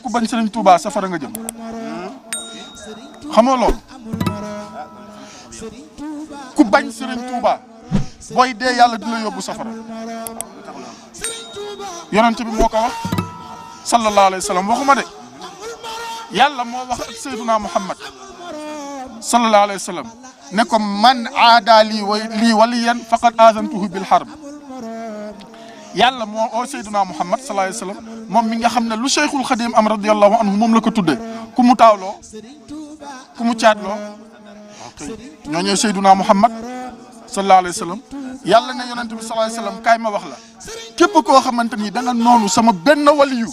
ku bañ Serigne Touba safara nga jëm xamoo loolu ku bañ Serigne Touba booy dee yàlla di la yóbbu safara yonent bi moo ko wax sallallahu alayhi wa sallam waxuma de yàlla moo wax ak Seydina Muhammad sallallahu alayhi wa sallam ne ko man aada lii waliyan faqad azantuhu bil harb yàlla moo oo Seydina Muhammad sallallahu alayhi wa sallam moom mi nga xam ne lu Cheikhul Khadim am radiyallahu anhu moom la ko tuddee ku mu taawloo ku mu caatloo ñoo ñëw Seydina Muhammad sallallahu alayhi wa sallam yàlla ne yonent bi sallallahu alayhi wa sallam kaay ma wax la képp koo xamante ni da nga noonu sama benn waliyu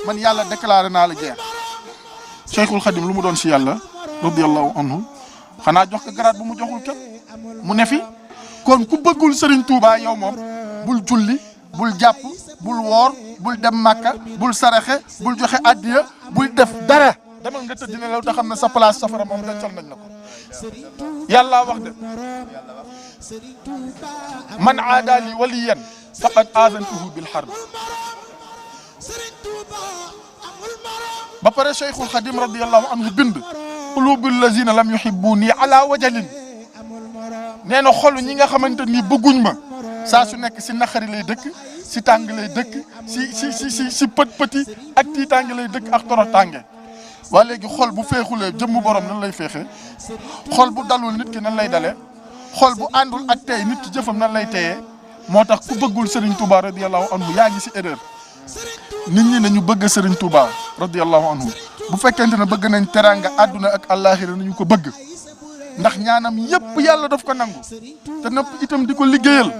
man yàlla déclaré naa la jeex Cheikhul Khadim lu mu doon si yàlla radiyallahu anhu xanaa jox ko garaat bu mu joxul kenn mu ne fi kon ku bëggul Serigne Touba yow moom bul julli bul jàpp bul woor bul dem Makka bul saraxe bul joxe addiya bul def dara demal nga tëdd ne law te xam ne sa place safara moom dencal nañ la ko yàlla wax de man aadali waliyan faqad azantuhu bil harb ba pare Cheikhul Khadim radiyallahu anhu bind qulubul lazina lam yuhibbuni ala wajalin nee na xolu ñi nga xamante ni bëgguñ ma saa su nekk si naqari lay dëkk si tàng lay dëkk si pët-pëti ak tiitànge lay dëkk ak toroxtànge waa léegi xol bu feexulee jëmmu borom nan lay feexee xol bu dalul nit ki nan lay dalee xol bu àndul ak tey nit ki jëfam nan lay teyee moo tax ku bëggul Serigne Touba radiyallahu anhu yaa ngi si erreur nit ñi nañu bëgg Serigne Touba radiyallahu anhu bu fekkente ne bëgg nañ teraanga àdduna ak àllaaxira nañu ko bëgg ndax ñaanam yépp yàlla daf ko nangu te nëpp itam di ko liggéeyal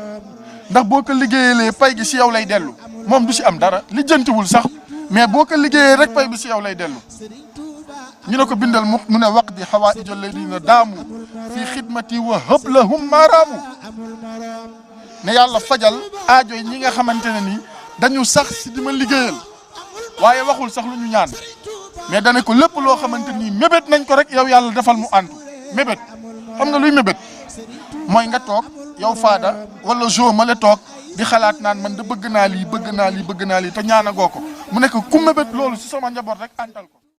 ndax boo ko liggéeyalee pay gi si yow lay dellu moom du si am dara li jëntiwul sax mais boo ko liggéeyee rek pay bi si yow lay dellu ñu ne ko bindal mu ne waqdi hawaa'ija alladina daamu fi xidmati wa hablahum maaraamu ne yàlla fajal aajo yi ñi nga xamante ne ni dañu sax si di ma liggéeyal waaye waxul sax lu ñu ñaan mais dane ko lépp loo xamante ni mébét nañ ko rek yow yàlla defal mu àntu mébét xam nga luy mébét mooy nga toog yow faada wala jo ma la toog di xalaat naan man da bëgg naa lii te ñaanagoo ko mu nekk ku mébét loolu si sama njaboot rek àntal ko